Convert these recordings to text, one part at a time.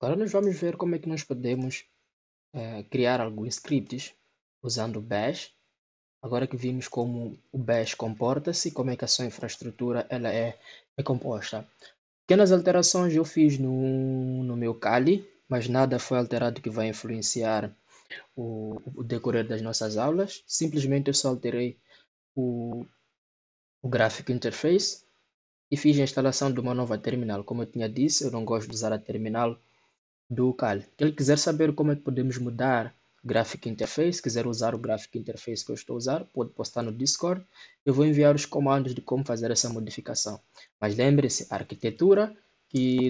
Agora nós vamos ver como é que nós podemos criar alguns scripts usando o Bash. Agora que vimos como o Bash comporta-se, como é que a sua infraestrutura é composta. Pequenas alterações eu fiz no meu Kali, mas nada foi alterado que vai influenciar o decorrer das nossas aulas. Simplesmente eu só alterei o, o Graphic Interface e fiz a instalação de uma nova terminal. Como eu tinha dito, eu não gosto de usar a terminal do Kali. Se ele quiser saber como é que podemos mudar Graphic Interface, quiser usar o Graphic Interface que eu estou a usar, pode postar no Discord. Eu vou enviar os comandos de como fazer essa modificação. Mas lembre-se, a arquitetura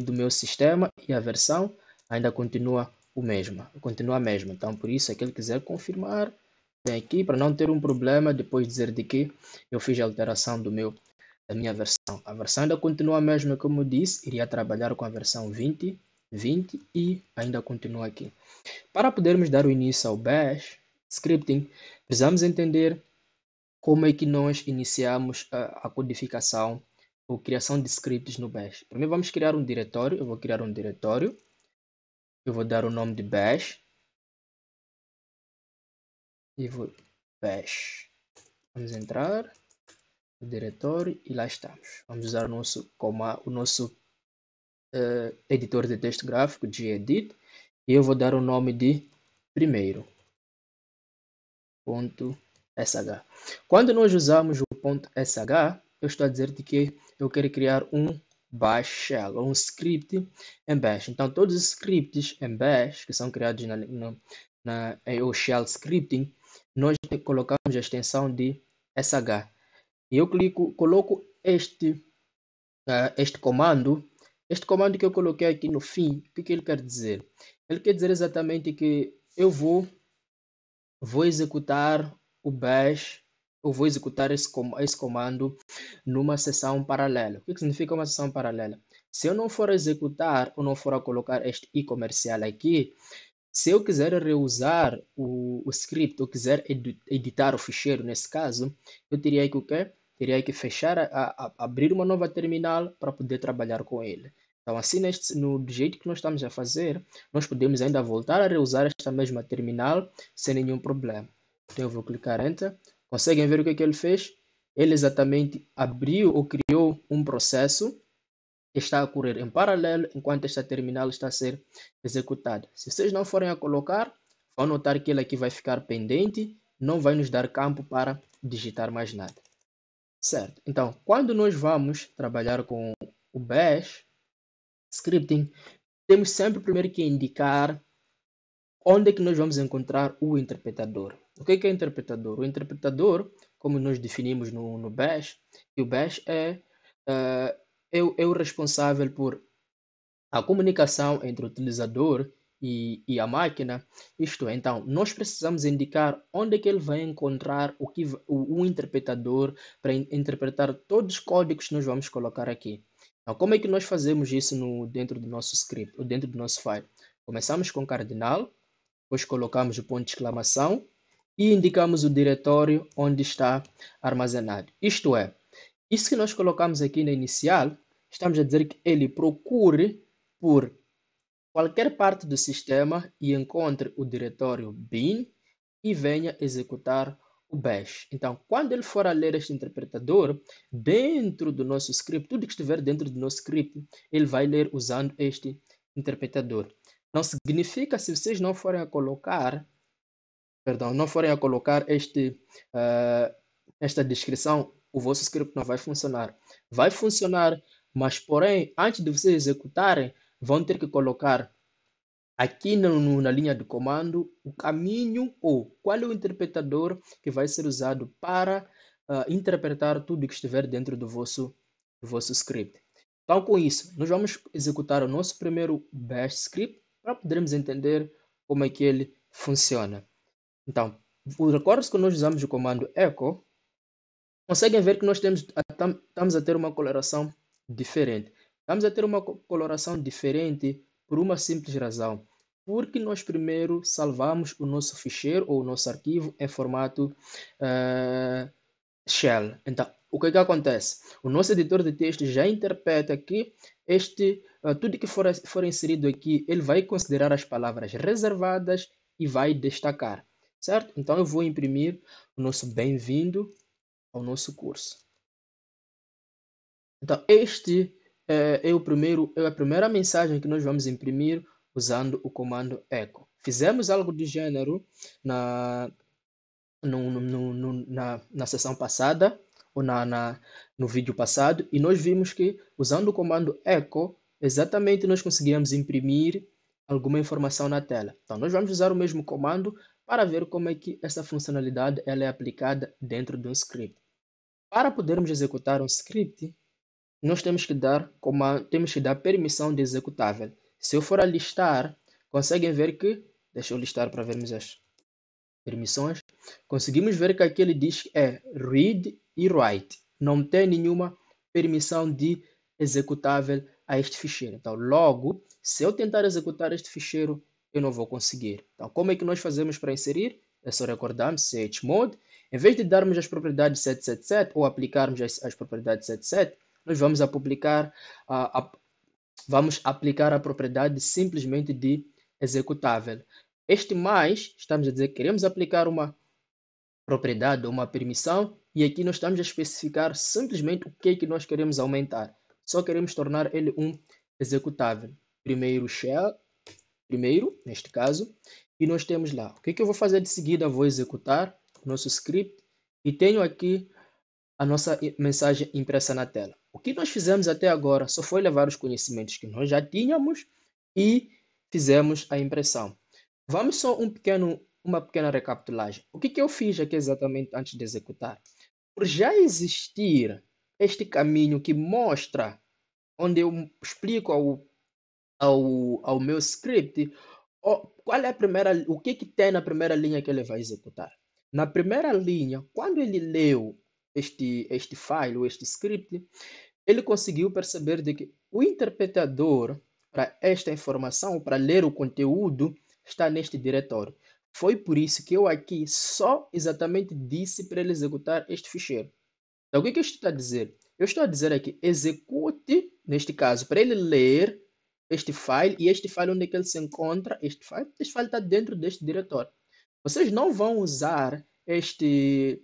do meu sistema e a versão ainda continua a mesma. Então, por isso, se ele quiser confirmar, vem aqui para não ter um problema depois dizer de que eu fiz a alteração da minha versão. A versão ainda continua a mesma, como eu disse, iria trabalhar com a versão 20 e ainda continua aqui. Para podermos dar o início ao Bash Scripting, precisamos entender como é que nós iniciamos a codificação ou criação de scripts no Bash. Primeiro vamos criar um diretório, eu vou criar um diretório, eu vou dar o nome de Bash e vou Bash. Vamos entrar no diretório e lá estamos. Vamos usar o nosso editor de texto gráfico, gedit, e eu vou dar o nome de primeiro. .sh. Quando nós usamos o .sh, eu estou a dizer que eu quero criar um bash shell, um script em bash. Então, todos os scripts em bash que são criados o shell scripting, nós colocamos a extensão de sh. E eu coloco este comando que eu coloquei aqui no fim. O que ele quer dizer? Ele quer dizer exatamente que eu vou executar o bash, eu vou executar esse comando numa sessão paralela. O que significa uma sessão paralela? Se eu não for executar ou não for a colocar este i comercial aqui, se eu quiser reusar o script, ou quiser editar o ficheiro nesse caso, eu teria que o quê? Teria que fechar, abrir uma nova terminal para poder trabalhar com ele. Então, assim, do jeito que nós estamos a fazer, nós podemos ainda voltar a reusar esta mesma terminal sem nenhum problema. Então, eu vou clicar Enter. Conseguem ver o que ele fez? Ele exatamente abriu ou criou um processo que está a correr em paralelo enquanto esta terminal está a ser executada. Se vocês não forem a colocar, vão notar que ele aqui vai ficar pendente, não vai nos dar campo para digitar mais nada. Certo? Então, quando nós vamos trabalhar com o Bash Scripting, temos sempre primeiro que indicar onde é que nós vamos encontrar o interpretador. O que é interpretador? O interpretador, como nós definimos no Bash, o Bash é o responsável por a comunicação entre o utilizador e a máquina. Isto é, então, nós precisamos indicar onde é que ele vai encontrar o interpretador para interpretar todos os códigos que nós vamos colocar aqui. Então, como é que nós fazemos isso dentro do nosso script, ou dentro do nosso file? Começamos com cardinal, depois colocamos o ponto de exclamação e indicamos o diretório onde está armazenado. Isto é, isso que nós colocamos aqui na inicial, estamos a dizer que ele procure por qualquer parte do sistema e encontre o diretório bin e venha executar o bash. Então, quando ele for a ler este interpretador, dentro do nosso script, tudo que estiver dentro do nosso script, ele vai ler usando este interpretador. Não significa, se vocês não forem a colocar, esta descrição, o vosso script não vai funcionar. Vai funcionar, mas porém, antes de vocês executarem, vão ter que colocar aqui na linha de comando o caminho ou qual é o interpretador que vai ser usado para interpretar tudo que estiver dentro do vosso script. Então, com isso, nós vamos executar o nosso primeiro bash script para podermos entender como é que ele funciona. Então, os recursos que nós usamos o comando echo, conseguem ver que nós estamos a ter uma coloração diferente. Estamos a ter uma coloração diferente por uma simples razão. Porque nós primeiro salvamos o nosso ficheiro ou o nosso arquivo em formato shell. Então, o que acontece? O nosso editor de texto já interpreta que este tudo que for inserido aqui, ele vai considerar as palavras reservadas e vai destacar, certo? Então eu vou imprimir o nosso bem-vindo ao nosso curso. Então este é a primeira mensagem que nós vamos imprimir usando o comando echo. Fizemos algo do gênero na, na sessão passada, ou no vídeo passado, e nós vimos que, usando o comando echo, exatamente nós conseguíamos imprimir alguma informação na tela. Então, nós vamos usar o mesmo comando para ver como é que essa funcionalidade ela é aplicada dentro de um script. Para podermos executar um script, nós temos que dar permissão de executável. Se eu for a listar, conseguem ver que, deixa eu listar para vermos as permissões, conseguimos ver que aqui ele diz que é read e write. Não tem nenhuma permissão de executável a este ficheiro. Então, logo, se eu tentar executar este ficheiro, eu não vou conseguir. Então, como é que nós fazemos para inserir? É só recordarmos chmod. Em vez de darmos as propriedades 777 ou aplicarmos as propriedades 77, nós vamos vamos aplicar a propriedade simplesmente de executável. Este mais, estamos a dizer que queremos aplicar uma propriedade ou uma permissão, e aqui nós estamos a especificar simplesmente o que é que nós queremos aumentar. Só queremos tornar ele um executável. Primeiro shell, neste caso, e nós temos lá. O que é que eu vou fazer de seguida? Vou executar o nosso script e tenho aqui a nossa mensagem impressa na tela. O que nós fizemos até agora só foi levar os conhecimentos que nós já tínhamos e fizemos a impressão. Vamos só uma pequena recapitulagem. O que eu fiz aqui exatamente antes de executar? Por já existir este caminho que mostra, onde eu explico ao meu script qual é o que tem na primeira linha que ele vai executar. Na primeira linha, quando ele leu este file, este script, ele conseguiu perceber de que o interpretador para esta informação, para ler o conteúdo, está neste diretório. Foi por isso que eu aqui só exatamente disse para ele executar este ficheiro. Então, o que isto está a dizer? Eu estou a dizer aqui, execute, neste caso, para ele ler este file, e este file onde é que ele se encontra, este file está dentro deste diretório. Vocês não vão usar este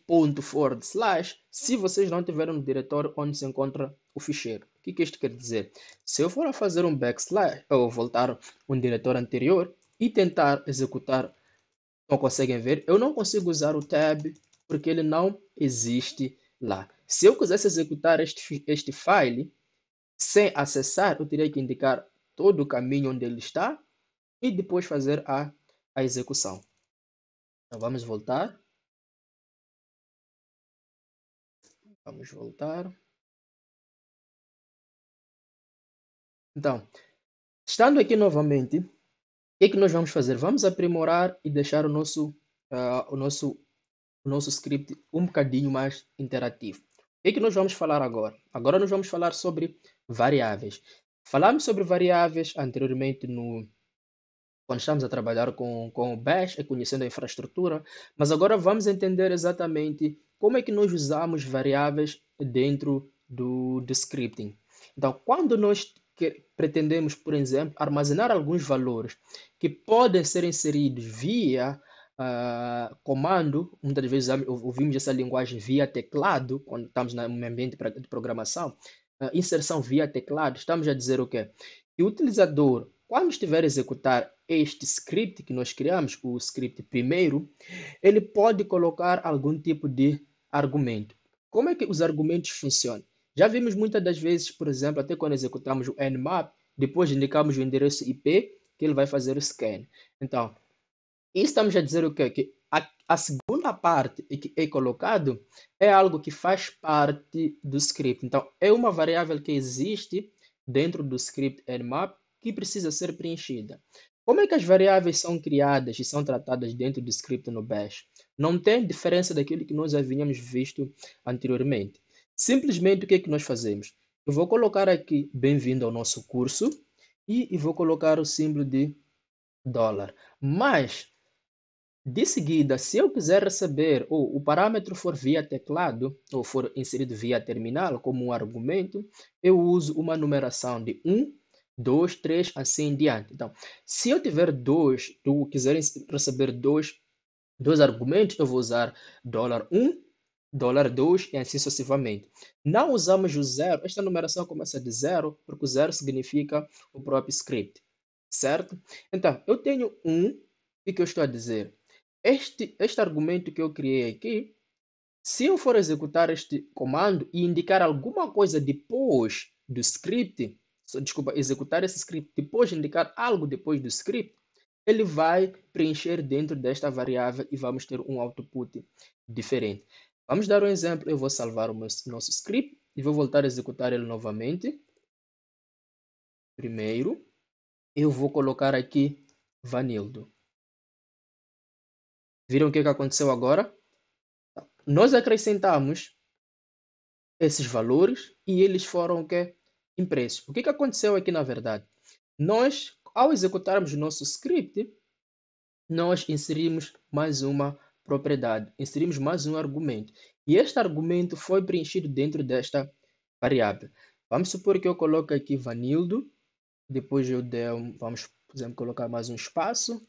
ponto forward slash se vocês não tiverem um diretório onde se encontra o ficheiro. O que isto quer dizer? Se eu for a fazer um backslash, ou voltar um diretório anterior e tentar executar, como conseguem ver, eu não consigo usar o tab porque ele não existe lá. Se eu quisesse executar este file sem acessar, eu teria que indicar todo o caminho onde ele está e depois fazer a execução. Então vamos voltar. Vamos voltar. Então, estando aqui novamente, o que é que nós vamos fazer? Vamos aprimorar e deixar o nosso script um bocadinho mais interativo. O que é que nós vamos falar agora? Agora nós vamos falar sobre variáveis. Falamos sobre variáveis anteriormente quando estamos a trabalhar com o Bash e conhecendo a infraestrutura, mas agora vamos entender exatamente como é que nós usamos variáveis dentro do scripting. Então, quando nós pretendemos, por exemplo, armazenar alguns valores que podem ser inseridos via comando, muitas vezes ouvimos essa linguagem via teclado, quando estamos no ambiente de programação, inserção via teclado, estamos a dizer o quê? Que o utilizador, quando estiver a executar este script que nós criamos, o script primeiro, ele pode colocar algum tipo de argumento. Como é que os argumentos funcionam? Já vimos muitas das vezes, por exemplo, até quando executamos o nmap, depois indicamos o endereço IP, que ele vai fazer o scan. Então, estamos a dizer o quê? Que a segunda parte que é colocado é algo que faz parte do script. Então, é uma variável que existe dentro do script nmap que precisa ser preenchida. Como é que as variáveis são criadas e são tratadas dentro do script no Bash? Não tem diferença daquilo que nós havíamos visto anteriormente. Simplesmente o que é que nós fazemos? Eu vou colocar aqui bem-vindo ao nosso curso e vou colocar o símbolo de dólar. Mas De seguida, se eu quiser receber, ou o parâmetro for via teclado, ou for inserido via terminal como um argumento, eu uso uma numeração de 1, 2, 3, assim em diante. Então, se eu tiver quiser receber dois argumentos, eu vou usar $1, $2 e assim sucessivamente. Não usamos o zero, esta numeração começa de zero, porque o zero significa o próprio script, certo? Então, eu tenho o que eu estou a dizer? Este argumento que eu criei aqui, se eu for executar este comando e indicar alguma coisa depois do script, desculpa, executar esse script depois de indicar algo depois do script, ele vai preencher dentro desta variável e vamos ter um output diferente. Vamos dar um exemplo. Eu vou salvar o nosso script e vou voltar a executar ele novamente. Primeiro, eu vou colocar aqui Vanildo. Viram o que aconteceu agora? Nós acrescentamos esses valores e eles foram o quê? Impressos. O que aconteceu aqui na verdade? Nós, ao executarmos o nosso script, nós inserimos mais uma propriedade, inserimos mais um argumento. E este argumento foi preenchido dentro desta variável. Vamos supor que eu coloque aqui Vanildo, depois eu der, vamos, por exemplo, colocar mais um espaço.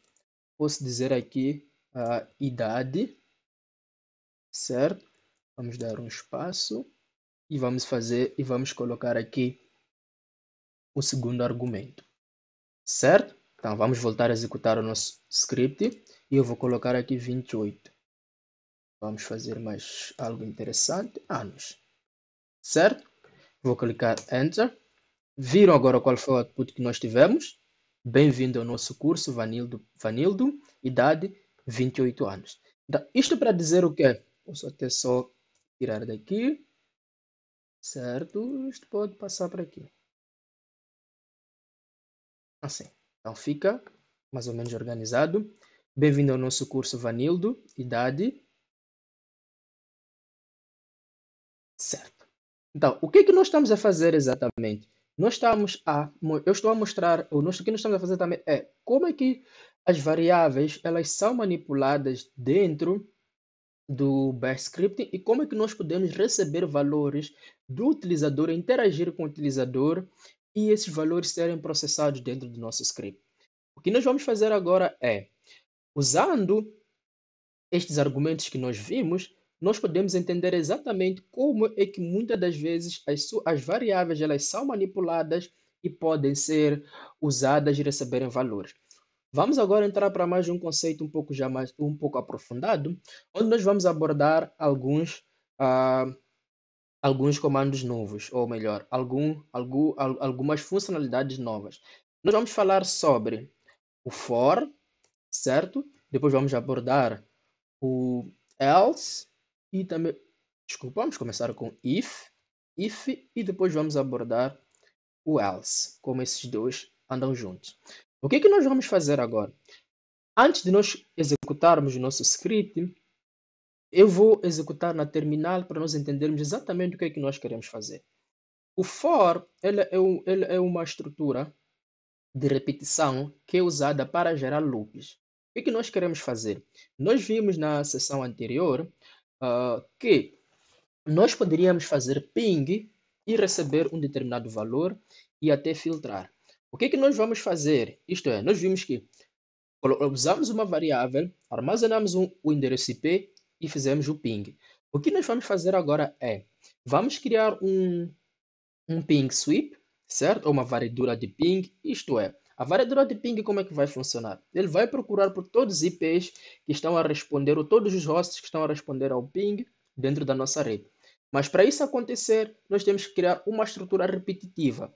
Posso dizer aqui a idade, certo? Vamos dar um espaço e vamos colocar aqui o segundo argumento, certo? Então vamos voltar a executar o nosso script e eu vou colocar aqui 28. Vamos fazer mais algo interessante, anos, certo? Vou clicar Enter. Viram agora qual foi o output que nós tivemos? Bem-vindo ao nosso curso Vanildo, idade 28 anos. Então, isto para dizer o quê? Posso até só tirar daqui, certo? Isto pode passar para aqui. Assim. Então fica mais ou menos organizado. Bem-vindo ao nosso curso Vanildo, idade, certo. Então, o que é que nós estamos a fazer exatamente? Eu estou a mostrar, o que nós estamos a fazer também é como é que as variáveis elas são manipuladas dentro do Bash Script e como é que nós podemos receber valores do utilizador, interagir com o utilizador e esses valores serem processados dentro do nosso script. O que nós vamos fazer agora é, usando estes argumentos que nós vimos, nós podemos entender exatamente como é que muitas das vezes as variáveis elas são manipuladas e podem ser usadas e receberem valores. Vamos agora entrar para mais um conceito um pouco aprofundado, onde nós vamos abordar alguns comandos novos, ou melhor, algumas funcionalidades novas. Nós vamos falar sobre o for, certo? Depois vamos abordar o else e também, desculpa, vamos começar com if e depois vamos abordar o else, como esses dois andam juntos. O que é que nós vamos fazer agora? Antes de nós executarmos o nosso script, eu vou executar na terminal para nós entendermos exatamente o que é que nós queremos fazer. O for ele é uma estrutura de repetição que é usada para gerar loops. O que nós queremos fazer? Nós vimos na sessão anterior que nós poderíamos fazer ping e receber um determinado valor e até filtrar. O que nós vamos fazer? Isto é, nós vimos que usamos uma variável, armazenamos o endereço IP e fizemos o ping. O que nós vamos fazer agora é, vamos criar um ping sweep, certo? Ou uma varredura de ping, isto é, a varredura de ping como é que vai funcionar? Ele vai procurar por todos os IPs que estão a responder, ou todos os hosts que estão a responder ao ping dentro da nossa rede. Mas para isso acontecer, nós temos que criar uma estrutura repetitiva.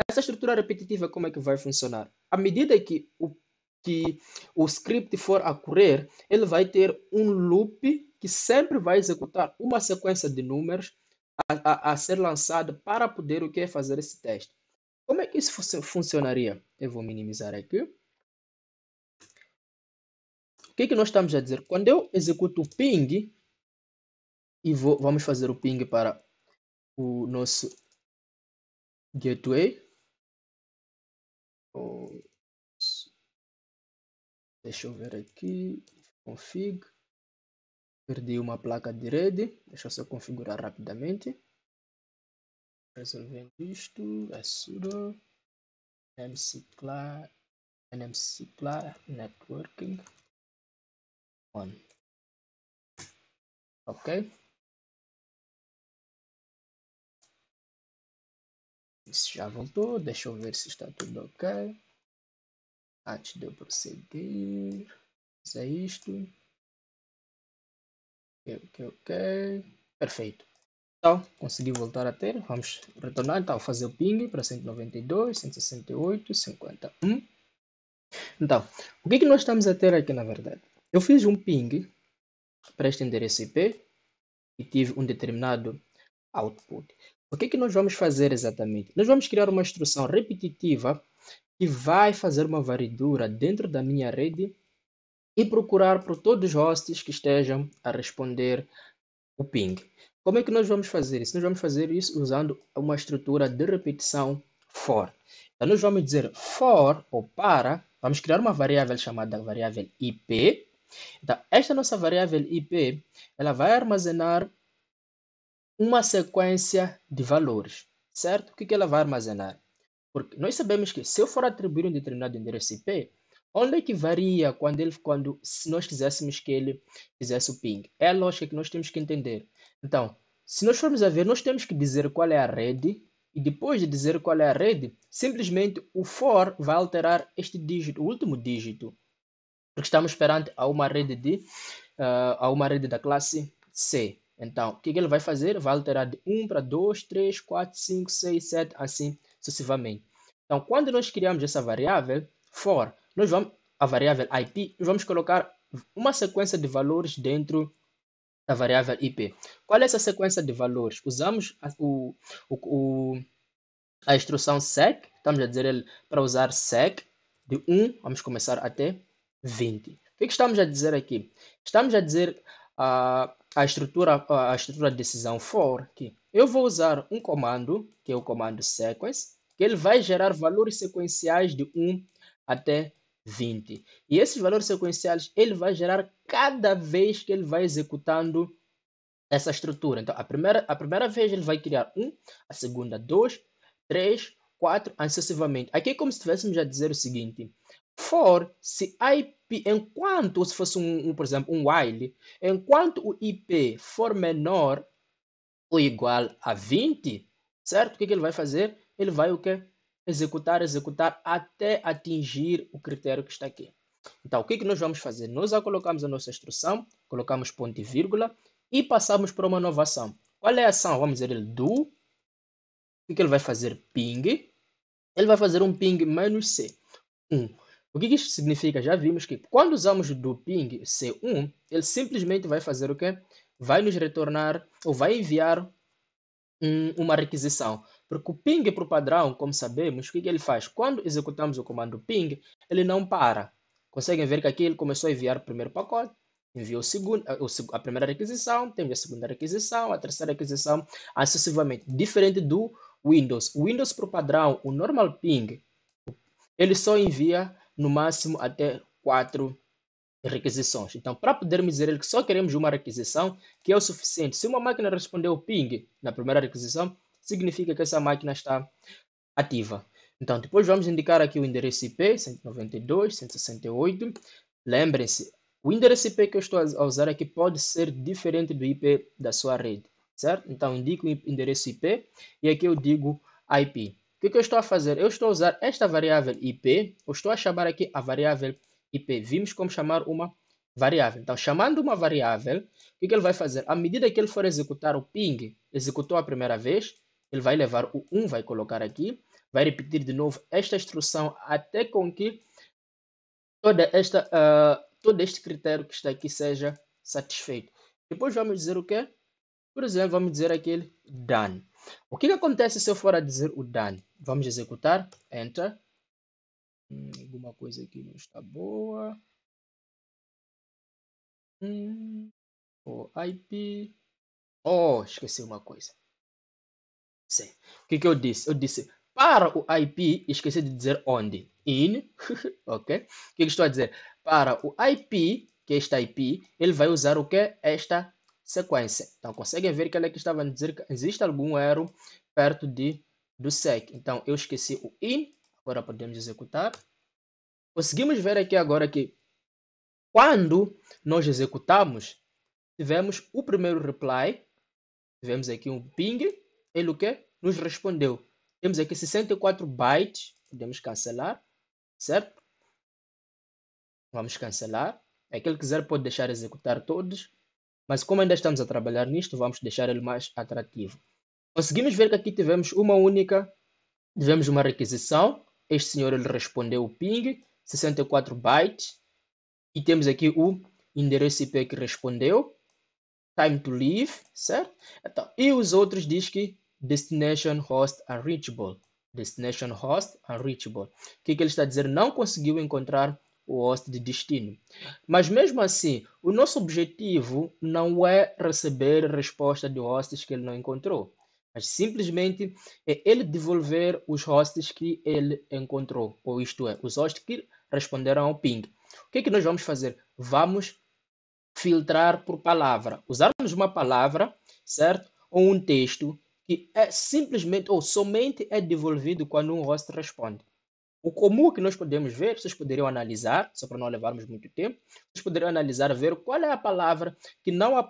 Essa estrutura repetitiva como é que vai funcionar? À medida que o script for a correr, ele vai ter um loop que sempre vai executar uma sequência de números a ser lançado para poder o que fazer esse teste. Como é que isso funcionaria? Eu vou minimizar aqui. O que nós estamos a dizer? Quando eu executo o ping, e vamos fazer o ping para o nosso gateway. Deixa eu ver aqui. config. Perdi uma placa de rede. Deixa eu só configurar rapidamente. Resolvendo isto, é sudo nmcpla networking on. Ok. Isso já voltou. Deixa eu ver se está tudo ok. Antes de eu prosseguir. É isto. Ok. Perfeito. Então, consegui voltar a ter. Vamos retornar. Então, fazer o ping para 192, 168, 51. Então, o que nós estamos a ter aqui na verdade? Eu fiz um ping para este endereço IP e tive um determinado output. O que nós vamos fazer exatamente? Nós vamos criar uma instrução repetitiva que vai fazer uma varredura dentro da minha rede e procurar por todos os hosts que estejam a responder o ping. Como é que nós vamos fazer isso? Nós vamos fazer isso usando uma estrutura de repetição for. Então, nós vamos dizer for ou para, vamos criar uma variável chamada variável IP. Então, esta nossa variável IP, ela vai armazenar uma sequência de valores, certo? O que ela vai armazenar? Porque nós sabemos que se eu for atribuir um determinado endereço IP, onde é que varia se nós quiséssemos que ele fizesse o ping? É a lógica que nós temos que entender. Então, se nós formos a ver, nós temos que dizer qual é a rede, e depois de dizer qual é a rede, simplesmente o for vai alterar este dígito, o último dígito, porque estamos perante a uma rede da classe C. Então, o que ele vai fazer? Vai alterar de 1 para 2, 3, 4, 5, 6, 7, assim sucessivamente. Então, quando nós criamos essa variável for, a variável IP, nós vamos colocar uma sequência de valores dentro da variável IP. Qual é essa sequência de valores? Usamos a instrução sec, estamos a dizer ele para usar sec de 1, vamos começar até 20. O que estamos a dizer aqui? Estamos a dizer a estrutura de decisão for que eu vou usar um comando, que é o comando sequence, que ele vai gerar valores sequenciais de 1 até 20. E esses valores sequenciais ele vai gerar cada vez que ele vai executando essa estrutura. Então, a primeira vez ele vai criar 1, a segunda 2, 3, 4, assim sucessivamente. Aqui é como se estivéssemos a dizer o seguinte: for, se IP, enquanto, ou se fosse por exemplo, um while, enquanto o IP for menor ou igual a 20, certo? O que ele vai fazer? Ele vai o quê? Executar até atingir o critério que está aqui. Então, o que nós vamos fazer? Nós já colocamos a nossa instrução, colocamos ponto e vírgula e passamos para uma nova ação. Qual é a ação? Vamos dizer ele do. O que ele vai fazer? Ping. Ele vai fazer um ping "-c". 1. O que isso significa? Já vimos que quando usamos o do ping C1, ele simplesmente vai fazer o quê? Vai nos retornar ou vai enviar uma requisição. Porque o ping por padrão, como sabemos, o que ele faz? Quando executamos o comando ping, ele não para. Conseguem ver que aqui ele começou a enviar o primeiro pacote, enviou a primeira requisição, temos a segunda requisição, a terceira requisição, assim sucessivamente. Diferente do Windows. O Windows por padrão, o normal ping, ele só envia no máximo até 4 requisições. Então, para podermos dizer que só queremos uma requisição, que é o suficiente. Se uma máquina respondeu ping na primeira requisição, significa que essa máquina está ativa. Então, depois vamos indicar aqui o endereço IP 192, 168. Lembrem-se, o endereço IP que eu estou a usar aqui pode ser diferente do IP da sua rede, certo? Então, indico o endereço IP e aqui eu digo IP. O que eu estou a fazer? Eu estou a usar esta variável IP, eu estou a chamar aqui a variável IP. Vimos como chamar uma variável. Então, chamando uma variável, o que ele vai fazer? À medida que ele for executar o ping, executou a primeira vez, ele vai levar o 1, vai colocar aqui, vai repetir de novo esta instrução até com que todo este critério que está aqui seja satisfeito. Depois vamos dizer o quê? Por exemplo, vamos dizer aquele done. O que acontece se eu for a dizer o done? Vamos executar, enter. Alguma coisa aqui não está boa. O IP. Oh, esqueci uma coisa. Sim. O que eu disse? Eu disse para o IP, esqueci de dizer onde. In, ok? O que eu estou a dizer? Para o IP, que é esta IP, ele vai usar o que? Esta sequência. Então, conseguem ver que ele aqui estava a dizer que existe algum erro perto do SEC. Então, eu esqueci o IN, agora podemos executar. Conseguimos ver aqui agora que quando nós executamos, tivemos o primeiro reply, tivemos aqui um ping, ele o que? Nos respondeu. Temos aqui 64 bytes, podemos cancelar, certo? Vamos cancelar. Aquele que quiser pode deixar executar todos, mas como ainda estamos a trabalhar nisto, vamos deixar ele mais atrativo. Conseguimos ver que aqui tivemos uma requisição. Este senhor ele respondeu o ping, 64 bytes, e temos aqui o endereço IP que respondeu, time to leave, certo? Então, e os outros diz que destination host unreachable. Destination host unreachable. O que ele está a dizer? Não conseguiu encontrar o host de destino. Mas mesmo assim, o nosso objetivo não é receber resposta de hosts que ele não encontrou, mas simplesmente é ele devolver os hosts que ele encontrou, ou isto é, os hosts que responderam ao ping. O que nós vamos fazer? Vamos filtrar por palavra. Usarmos uma palavra, certo? Ou um texto que é simplesmente ou somente é devolvido quando um host responde. O comum que nós podemos ver, vocês poderiam analisar, só para não levarmos muito tempo, vocês poderiam analisar, ver qual é a palavra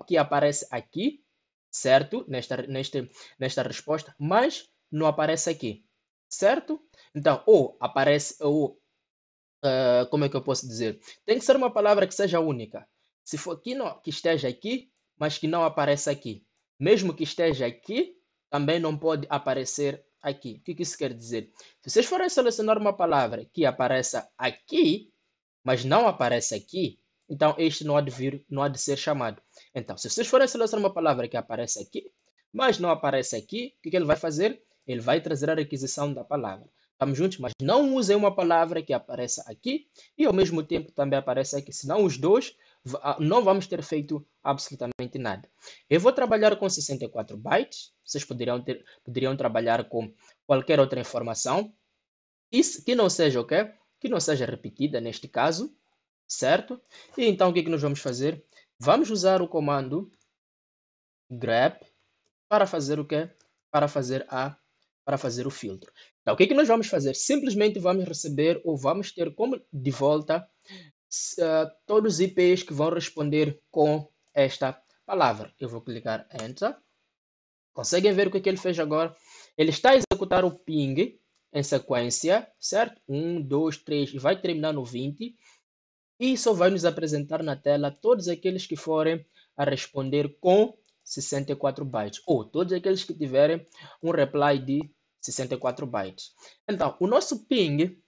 que aparece aqui, certo? Nesta resposta, mas não aparece aqui, certo? Então, ou aparece, ou como é que eu posso dizer? Tem que ser uma palavra que seja única. Se for que esteja aqui, mas que não apareça aqui. Mesmo que esteja aqui, também não pode aparecer aqui. O que isso quer dizer? Se vocês forem selecionar uma palavra que apareça aqui, mas não aparece aqui, então este não há de ser chamado. Então, se vocês forem selecionar uma palavra que aparece aqui, mas não aparece aqui, o que ele vai fazer? Ele vai trazer a requisição da palavra. Estamos juntos? Mas não usem uma palavra que apareça aqui e ao mesmo tempo também aparece aqui. Senão os dois não vamos ter feito absolutamente nada. Eu vou trabalhar com 64 bytes. Vocês poderiam trabalhar com qualquer outra informação. Isso, que não seja o quê? Que não seja repetida neste caso, certo? E então o que nós vamos fazer? Vamos usar o comando grep para fazer o quê? Para fazer o filtro. Então, o que nós vamos fazer? Simplesmente vamos receber ou vamos ter como de volta todos os IPs que vão responder com esta palavra. Eu vou clicar Enter. Conseguem ver o que ele fez agora? Ele está a executar o ping em sequência, certo? 1, 2, 3 e vai terminar no 20. E só vai nos apresentar na tela todos aqueles que forem a responder com 64 bytes, ou todos aqueles que tiverem um reply de 64 bytes. Então, o nosso ping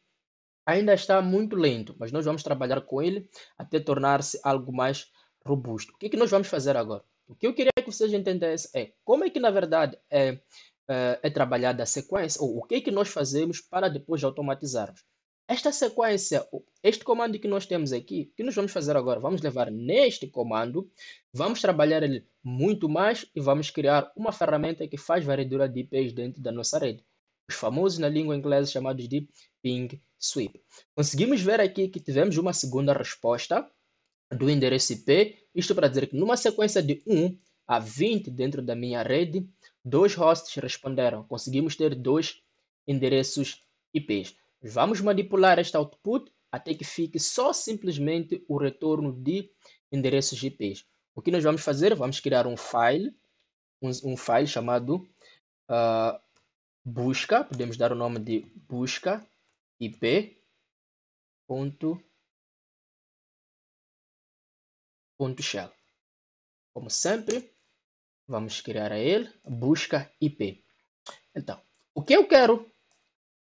ainda está muito lento, mas nós vamos trabalhar com ele até tornar-se algo mais robusto. O que nós vamos fazer agora? O que eu queria que vocês entendessem é como é que, na verdade, é trabalhada a sequência, ou o que nós fazemos para depois automatizarmos. Esta sequência, este comando que nós temos aqui, o que nós vamos fazer agora? Vamos levar neste comando, vamos trabalhar ele muito mais e vamos criar uma ferramenta que faz varredura de IPs dentro da nossa rede. Os famosos na língua inglesa chamados de ping sweep. Conseguimos ver aqui que tivemos uma segunda resposta do endereço IP, isto para dizer que numa sequência de 1 a 20 dentro da minha rede, 2 hosts responderam. Conseguimos ter 2 endereços IPs. Vamos manipular este output até que fique só simplesmente o retorno de endereços IPs. O que nós vamos fazer? Vamos criar um file chamado busca, podemos dar o nome de busca IP .shell. Como sempre, vamos criar a ele busca IP. Então, o que eu quero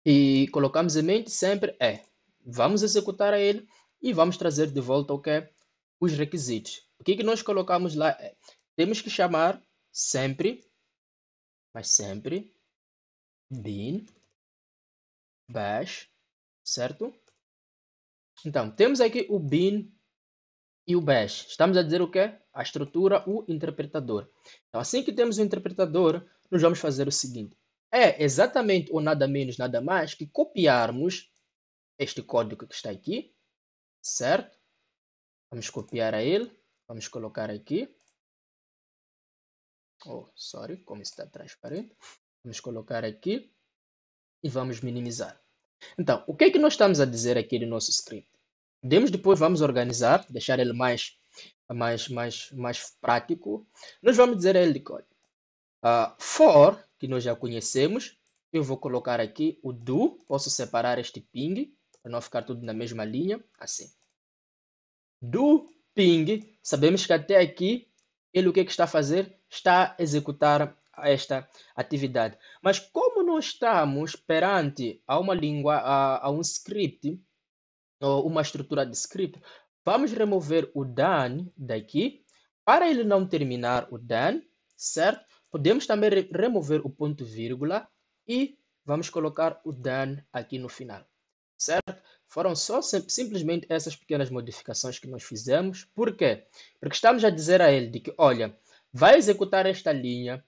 e colocamos em mente sempre é, vamos executar a ele e vamos trazer de volta o que é os requisitos. O que nós colocamos lá é, temos que chamar sempre, mas sempre, bin, bash, certo? Então, temos aqui o bin e o bash. Estamos a dizer o quê? A estrutura, o interpretador. Então, assim que temos o interpretador, nós vamos fazer o seguinte. É exatamente ou nada menos, nada mais que copiarmos este código que está aqui, certo? Vamos copiar a ele. Vamos colocar aqui. Oh, sorry, como está transparente. Vamos colocar aqui e vamos minimizar. Então, o que é que nós estamos a dizer aqui no nosso script? Depois vamos organizar, deixar ele mais prático. Nós vamos dizer a ele de código. For, que nós já conhecemos, eu vou colocar aqui o do, posso separar este ping, para não ficar tudo na mesma linha, assim. Do ping, sabemos que até aqui, ele o que está a fazer? Está a executar esta atividade. Mas como nós estamos perante a uma língua, a um script, ou uma estrutura de script, vamos remover o done daqui, para ele não terminar o done, certo? Podemos também remover o ponto vírgula e vamos colocar o done aqui no final, certo? Foram só simplesmente essas pequenas modificações que nós fizemos. Por quê? Porque estamos a dizer a ele de que, olha, vai executar esta linha.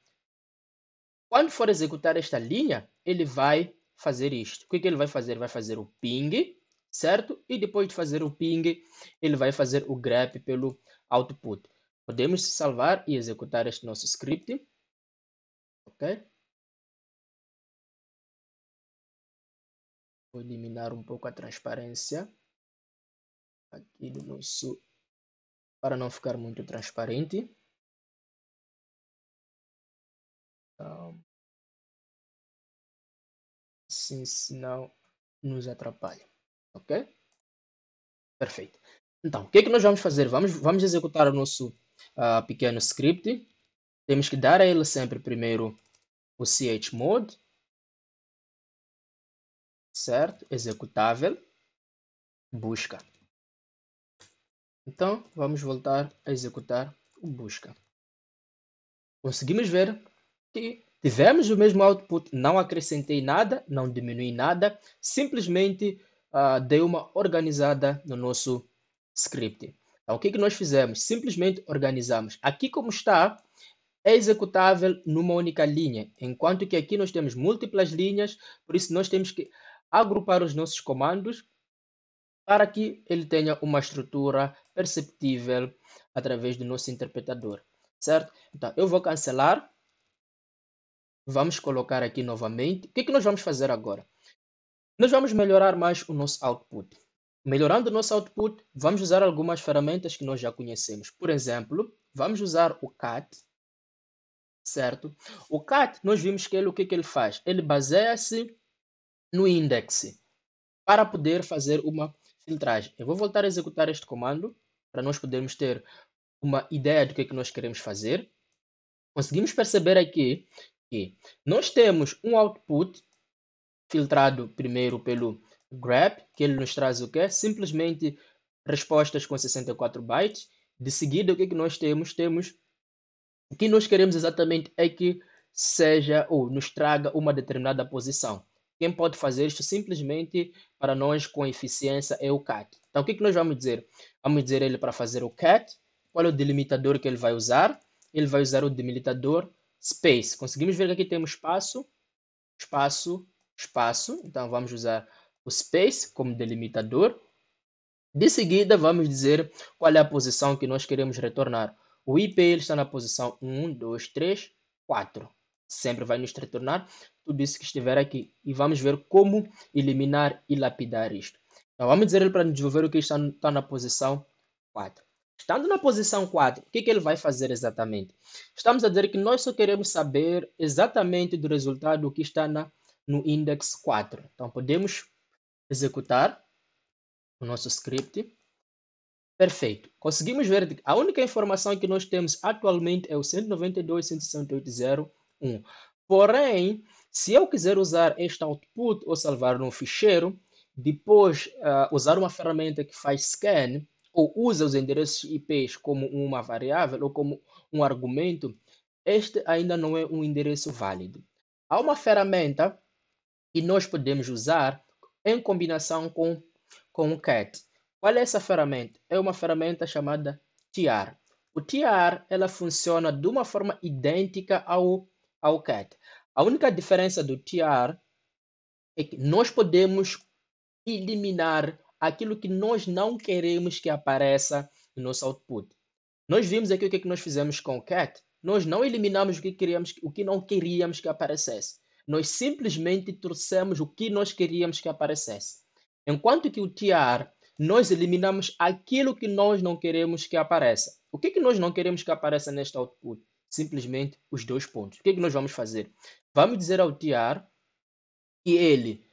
Quando for executar esta linha, ele vai fazer isto. O que ele vai fazer? Vai fazer o ping, certo? E depois de fazer o ping, ele vai fazer o grep pelo output. Podemos salvar e executar este nosso script. Ok? Vou eliminar um pouco a transparência aqui do nosso, para não ficar muito transparente. Então, assim, senão nos atrapalha. Ok? Perfeito. Então, o que é que nós vamos fazer? Vamos executar o nosso pequeno script. Temos que dar a ele sempre primeiro o chmod, certo? Executável, busca. Então, vamos voltar a executar o busca. Conseguimos ver que tivemos o mesmo output, não acrescentei nada, não diminui nada, simplesmente dei uma organizada no nosso script. Então, o que nós fizemos? Simplesmente organizamos. Aqui como está, é executável numa única linha, enquanto que aqui nós temos múltiplas linhas, por isso nós temos que agrupar os nossos comandos para que ele tenha uma estrutura perceptível através do nosso interpretador, certo? Então, eu vou cancelar, vamos colocar aqui novamente. O que nós vamos fazer agora? Nós vamos melhorar mais o nosso output. Melhorando o nosso output, vamos usar algumas ferramentas que nós já conhecemos. Por exemplo, vamos usar o cat, certo? O cat, nós vimos que ele, o que ele faz? Ele baseia-se no index para poder fazer uma filtragem. Eu vou voltar a executar este comando para nós podermos ter uma ideia do que nós queremos fazer. Conseguimos perceber aqui que nós temos um output filtrado primeiro pelo grep, que ele nos traz o quê? Simplesmente respostas com 64 bytes. De seguida, o que nós temos? Temos o que nós queremos exatamente é que seja ou nos traga uma determinada posição. Quem pode fazer isto simplesmente para nós com eficiência é o cat. Então, o que nós vamos dizer? Vamos dizer ele para fazer o cat. Qual é o delimitador que ele vai usar? Ele vai usar o delimitador space. Conseguimos ver que aqui temos espaço, espaço, espaço. Então, vamos usar o space como delimitador. De seguida, vamos dizer qual é a posição que nós queremos retornar. O IP ele está na posição 1, 2, 3, 4. Sempre vai nos retornar tudo isso que estiver aqui. E vamos ver como eliminar e lapidar isto. Então, vamos dizer ele para desenvolver o que está na posição 4. Estando na posição 4, o que ele vai fazer exatamente? Estamos a dizer que nós só queremos saber exatamente do resultado que está no index 4. Então, podemos executar o nosso script. Perfeito. Conseguimos ver que a única informação que nós temos atualmente é o 192.168.0.1. Porém, se eu quiser usar este output ou salvar num ficheiro, depois usar uma ferramenta que faz scan ou usa os endereços IPs como uma variável ou como um argumento, este ainda não é um endereço válido. Há uma ferramenta que nós podemos usar em combinação com o cat. Qual é essa ferramenta? É uma ferramenta chamada TR. O TR ela funciona de uma forma idêntica ao cat. A única diferença do TR é que nós podemos eliminar aquilo que nós não queremos que apareça no nosso output. Nós vimos aqui o que é que nós fizemos com o cat. Nós não eliminamos o que não queríamos que aparecesse. Nós simplesmente trouxemos o que nós queríamos que aparecesse. Enquanto que o tr, nós eliminamos aquilo que nós não queremos que apareça. O que é que nós não queremos que apareça neste output? Simplesmente os 2 pontos. O que é que nós vamos fazer? Vamos dizer ao tr que ele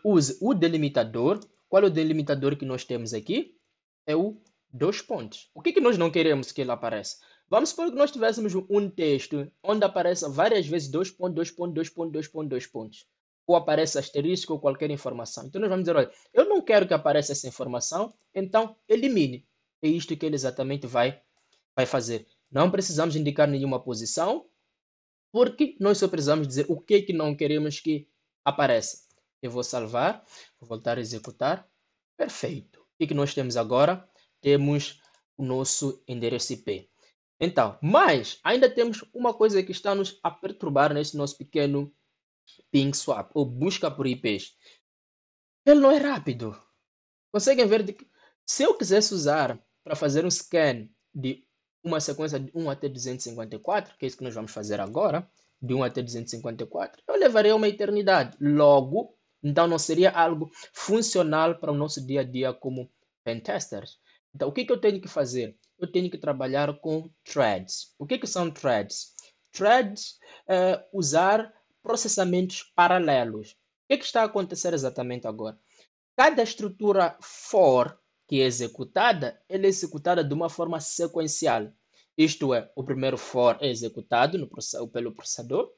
use o delimitador. Qual é o delimitador que nós temos aqui? É o 2 pontos. O que é que nós não queremos que ele apareça? Vamos supor que nós tivéssemos um texto onde apareça várias vezes 2 pontos, 2 pontos, 2 pontos, 2 pontos, 2 pontos. Ou aparece asterisco ou qualquer informação. Então nós vamos dizer, olha, eu não quero que apareça essa informação, então elimine. É isto que ele exatamente vai fazer. Não precisamos indicar nenhuma posição, porque nós só precisamos dizer o que é que não queremos que apareça. Eu vou salvar, vou voltar a executar. Perfeito. O que nós temos agora? Temos o nosso endereço IP. Então, mas ainda temos uma coisa que está nos a perturbar nesse nosso pequeno ping swap, ou busca por IPs. Ele não é rápido. Conseguem ver? Se eu quisesse usar para fazer um scan de uma sequência de 1 até 254, que é isso que nós vamos fazer agora, de 1 até 254, eu levaria uma eternidade. Logo, então não seria algo funcional para o nosso dia a dia como pentesters. Então, o que eu tenho que fazer? Eu tenho que trabalhar com threads. O que são threads? Threads é usar processamentos paralelos. O que está a acontecer exatamente agora? Cada estrutura for que é executada, ela é executada de uma forma sequencial. Isto é, o primeiro for é executado pelo processador,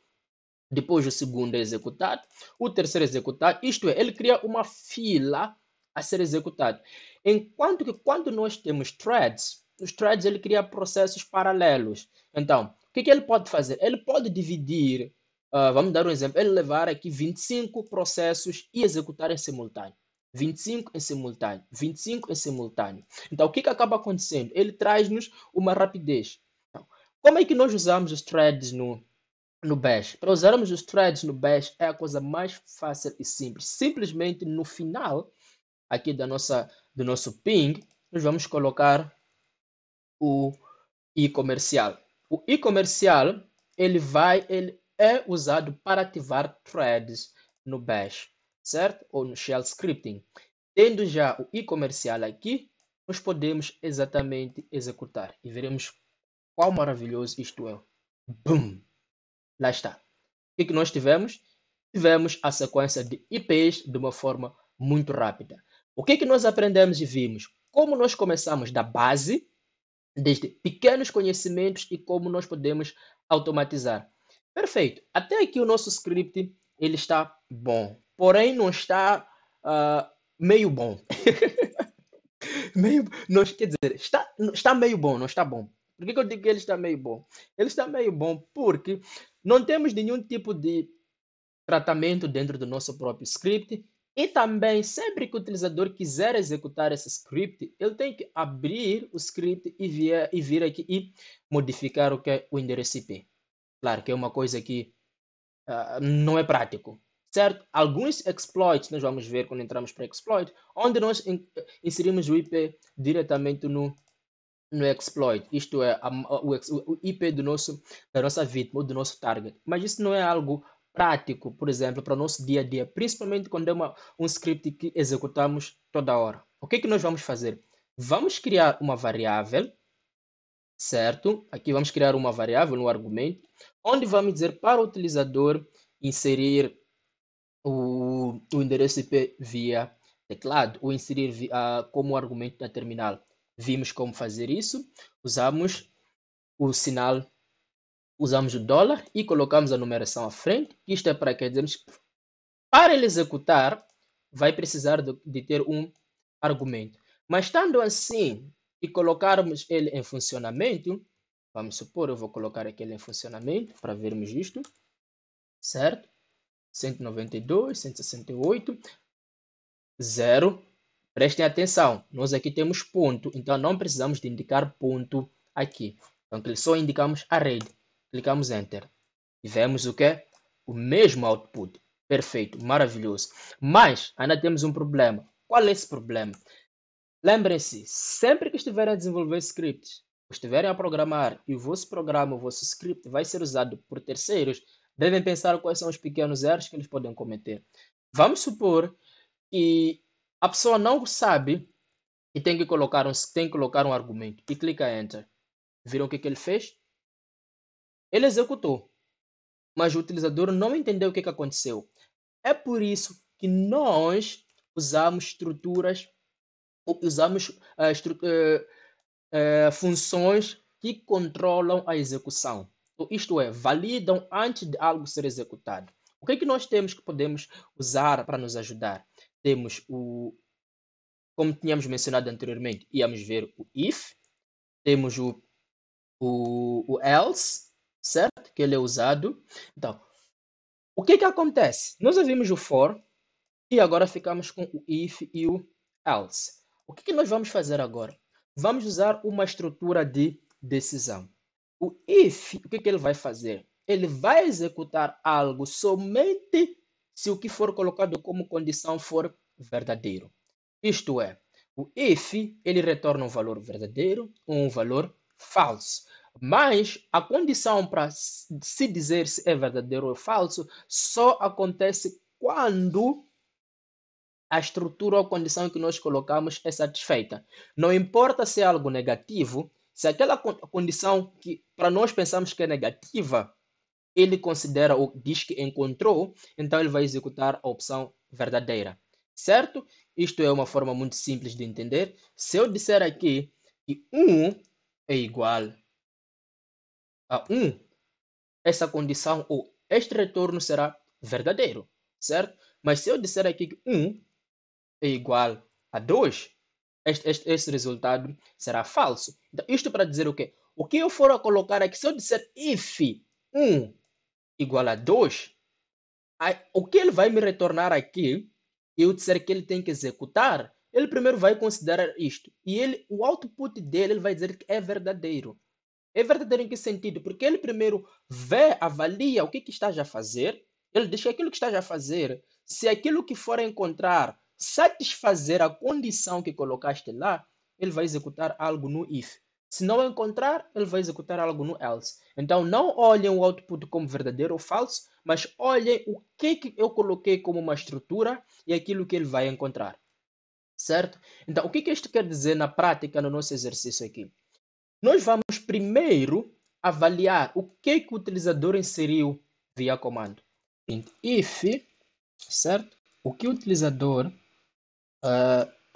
depois o segundo é executado, o terceiro é executado, isto é, ele cria uma fila a ser executado. Enquanto que quando nós temos threads, os threads ele cria processos paralelos. Então, o que ele pode fazer? Ele pode dividir, vamos dar um exemplo, ele levar aqui 25 processos e executar em simultâneo. 25 em simultâneo, 25 em simultâneo. Então, o que acaba acontecendo? Ele traz-nos uma rapidez. Então, como é que nós usamos os threads no Bash? Para usarmos os threads no Bash é a coisa mais fácil e simples. Simplesmente no final aqui do nosso ping, nós vamos colocar o e-comercial. O e-comercial ele é usado para ativar threads no Bash, certo? Ou no shell scripting. Tendo já o e-comercial aqui, nós podemos exatamente executar e veremos quão maravilhoso isto é. Boom! Lá está. O que nós tivemos? Tivemos a sequência de IPs de uma forma muito rápida. O que nós aprendemos e vimos? Como nós começamos da base, desde pequenos conhecimentos e como nós podemos automatizar. Perfeito. Até aqui o nosso script ele está bom, porém não está meio bom. Não, quer dizer, está meio bom, não está bom. Por que eu digo que ele está meio bom? Ele está meio bom porque não temos nenhum tipo de tratamento dentro do nosso próprio script. E também, sempre que o utilizador quiser executar esse script, ele tem que abrir o script e vir aqui e modificar o que é o endereço IP. Claro que é uma coisa que não é prático, certo? Alguns exploits, nós vamos ver quando entramos para exploit, onde nós inserimos o IP diretamente no exploit, isto é, o IP da nossa vítima ou do nosso target. Mas isso não é algo prático, por exemplo, para o nosso dia a dia, principalmente quando é um script que executamos toda hora. O que nós vamos fazer? Vamos criar uma variável, certo? Aqui vamos criar uma variável no argumento, onde vamos dizer para o utilizador inserir o endereço IP via teclado ou inserir como argumento na terminal. Vimos como fazer isso. Usamos o sinal, usamos o dólar e colocamos a numeração à frente. Isto é para que dizemos, para ele executar, vai precisar de ter um argumento. Mas estando assim e colocarmos ele em funcionamento, vamos supor, eu vou colocar aquele em funcionamento para vermos isto, certo? 192, 168, 0. Prestem atenção, nós aqui temos ponto, então não precisamos de indicar ponto aqui. Então, só indicamos a rede. Clicamos Enter. E vemos o que? O mesmo output. Perfeito, maravilhoso. Mas ainda temos um problema. Qual é esse problema? Lembrem-se, sempre que estiverem a desenvolver scripts, ou estiverem a programar e o vosso programa, o vosso script vai ser usado por terceiros, devem pensar quais são os pequenos erros que eles podem cometer. Vamos supor que a pessoa não sabe e tem que colocar um argumento e clica Enter. Viram o que ele fez? Ele executou, mas o utilizador não entendeu o que aconteceu. É por isso que nós usamos estruturas, usamos funções que controlam a execução. Então, isto é, validam antes de algo ser executado. O que é que nós temos que podemos usar para nos ajudar? Temos como tínhamos mencionado anteriormente, íamos ver o if, temos o else, certo? Que ele é usado. Então, o que que acontece? Nós ouvimos o for e agora ficamos com o if e o else. O que que nós vamos fazer agora? Vamos usar uma estrutura de decisão. O if, o que que ele vai fazer? Ele vai executar algo somente se o que for colocado como condição for verdadeiro. Isto é, o if ele retorna um valor verdadeiro ou um valor falso. Mas a condição para se dizer se é verdadeiro ou falso só acontece quando a estrutura ou condição que nós colocamos é satisfeita. Não importa se é algo negativo, se aquela condição que para nós pensamos que é negativa, ele considera ou diz que encontrou, então ele vai executar a opção verdadeira. Certo? Isto é uma forma muito simples de entender. Se eu disser aqui que 1 é igual a 1, essa condição ou este retorno será verdadeiro, certo? Mas se eu disser aqui que 1 é igual a 2, este resultado será falso. Então, isto para dizer o quê? O que eu for a colocar aqui, se eu disser if 1 igual a 2, o que ele vai me retornar aqui, eu disser que ele tem que executar, ele primeiro vai considerar isto. E o output dele ele vai dizer que é verdadeiro. É verdadeiro em que sentido? Porque ele primeiro vê, avalia o que estás a fazer, ele diz que aquilo que estás a fazer, se aquilo que for encontrar satisfazer a condição que colocaste lá, ele vai executar algo no if. Se não encontrar, ele vai executar algo no else. Então não olhem o output como verdadeiro ou falso, mas olhem o que eu coloquei como uma estrutura e aquilo que ele vai encontrar. Certo? Então, o que isto quer dizer na prática no nosso exercício aqui? Nós vamos primeiro avaliar o que o utilizador inseriu via comando. If, certo? O que o utilizador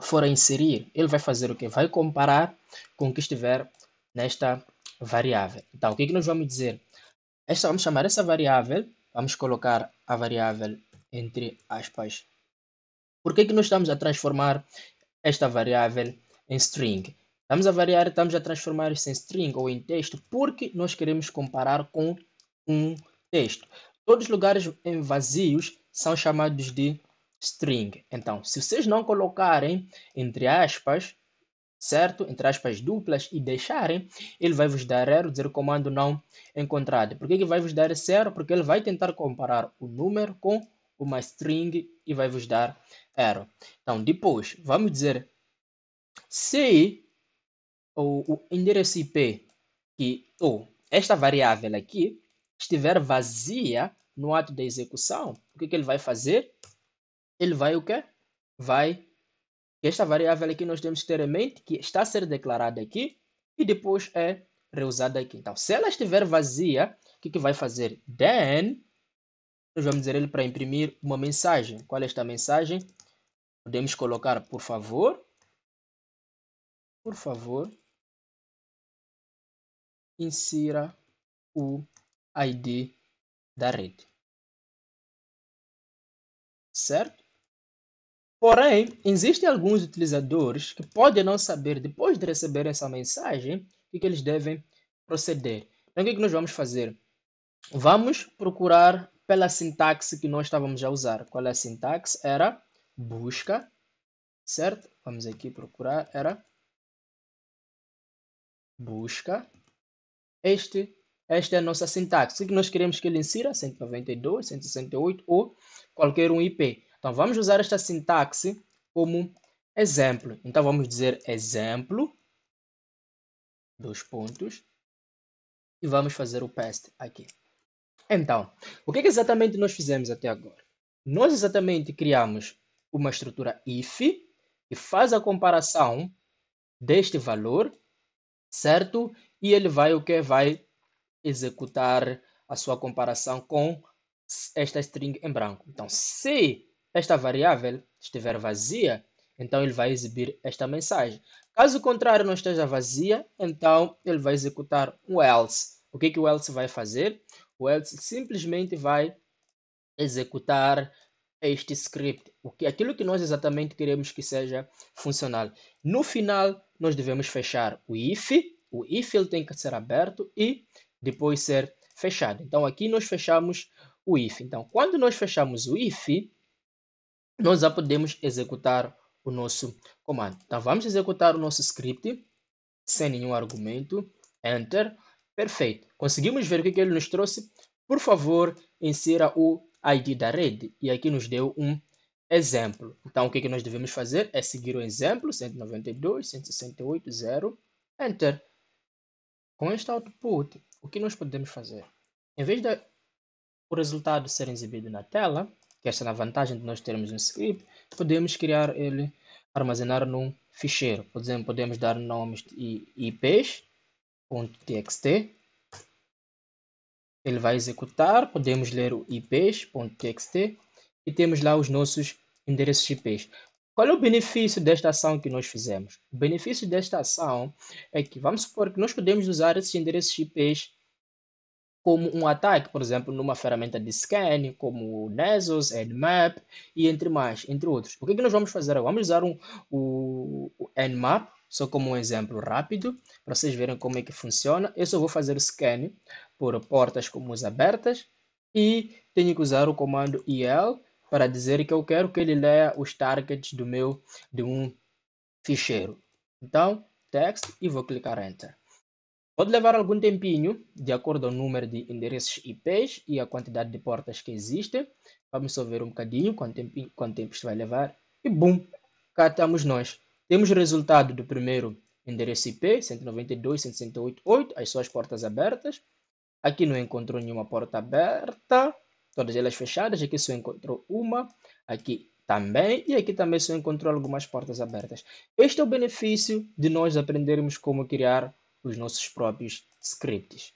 for a inserir, ele vai fazer o quê? Vai comparar com o que estiver nesta variável. Então, o que nós vamos dizer? Vamos chamar essa variável, vamos colocar a variável entre aspas. Por que nós estamos a transformar esta variável em string? Estamos a transformar isso em string ou em texto porque nós queremos comparar com um texto. Todos os lugares em vazios são chamados de string. Então, se vocês não colocarem entre aspas, certo? Entre aspas duplas e deixarem, ele vai vos dar erro, dizer o comando não encontrado. Por que vai vos dar esse erro? Porque ele vai tentar comparar o número com uma string e vai vos dar erro. Então, depois, vamos dizer se o endereço IP ou esta variável aqui estiver vazia no ato da execução, o que ele vai fazer? Ele vai o quê? Vai esta variável aqui nós temos que ter em mente que está a ser declarada aqui e depois é reusada aqui. Então, se ela estiver vazia, o que vai fazer? Then, nós vamos dizer ele para imprimir uma mensagem. Qual é esta mensagem? Podemos colocar, por favor, insira o ID da rede. Certo? Porém, existem alguns utilizadores que podem não saber, depois de receber essa mensagem, o que eles devem proceder. Então, o que nós vamos fazer? Vamos procurar pela sintaxe que nós estávamos a usar. Qual é a sintaxe? Era busca, certo? Vamos aqui procurar, era busca. Esta é a nossa sintaxe. O que nós queremos que ele insira? 192, 168 ou qualquer um IP. Então, vamos usar esta sintaxe como exemplo. Então vamos dizer exemplo, dois pontos, e vamos fazer o paste aqui. Então, o que exatamente nós fizemos até agora? Nós exatamente criamos uma estrutura if que faz a comparação deste valor, certo? E ele vai o que? Vai executar a sua comparação com esta string em branco. Então, se esta variável estiver vazia, então ele vai exibir esta mensagem. Caso contrário, não esteja vazia, então ele vai executar o else. O que o else vai fazer? O else simplesmente vai executar este script, aquilo que nós exatamente queremos que seja funcional. No final, nós devemos fechar o if ele tem que ser aberto e depois ser fechado. Então aqui nós fechamos o if. Então quando nós fechamos o if, nós já podemos executar o nosso comando. Então vamos executar o nosso script sem nenhum argumento, enter, perfeito. Conseguimos ver o que ele nos trouxe? Por favor, insira o ID da rede. E aqui nos deu um exemplo. Então, o que nós devemos fazer é seguir o exemplo, 192.168.0, enter. Com este output, o que nós podemos fazer? Em vez de o resultado ser exibido na tela, que esta é a vantagem de nós termos um script, podemos criar ele, armazenar num ficheiro. Por exemplo, podemos dar nomes de ips.txt. Ele vai executar, podemos ler o ips.txt e temos lá os nossos endereços IPs. Qual é o benefício desta ação que nós fizemos? O benefício desta ação é que, vamos supor que nós podemos usar esses endereços IPs como um ataque, por exemplo, numa ferramenta de scan, como o Nessus, Nmap e entre outros. O que nós vamos fazer? Vamos usar o Nmap, só como um exemplo rápido, para vocês verem como é que funciona. Eu só vou fazer o scan por portas comuns abertas e tenho que usar o comando el para dizer que eu quero que ele leia os targets de um ficheiro. Então, text e vou clicar Enter. Pode levar algum tempinho, de acordo ao número de endereços IPs e a quantidade de portas que existem. Vamos só ver um bocadinho quanto tempo isto vai levar. E bum, cá estamos nós. Temos o resultado do primeiro endereço IP, 192.168.8, as suas portas abertas. Aqui não encontrou nenhuma porta aberta, todas elas fechadas. Aqui só encontrou uma, aqui também, e aqui também só encontrou algumas portas abertas. Este é o benefício de nós aprendermos como criar os nossos próprios scripts.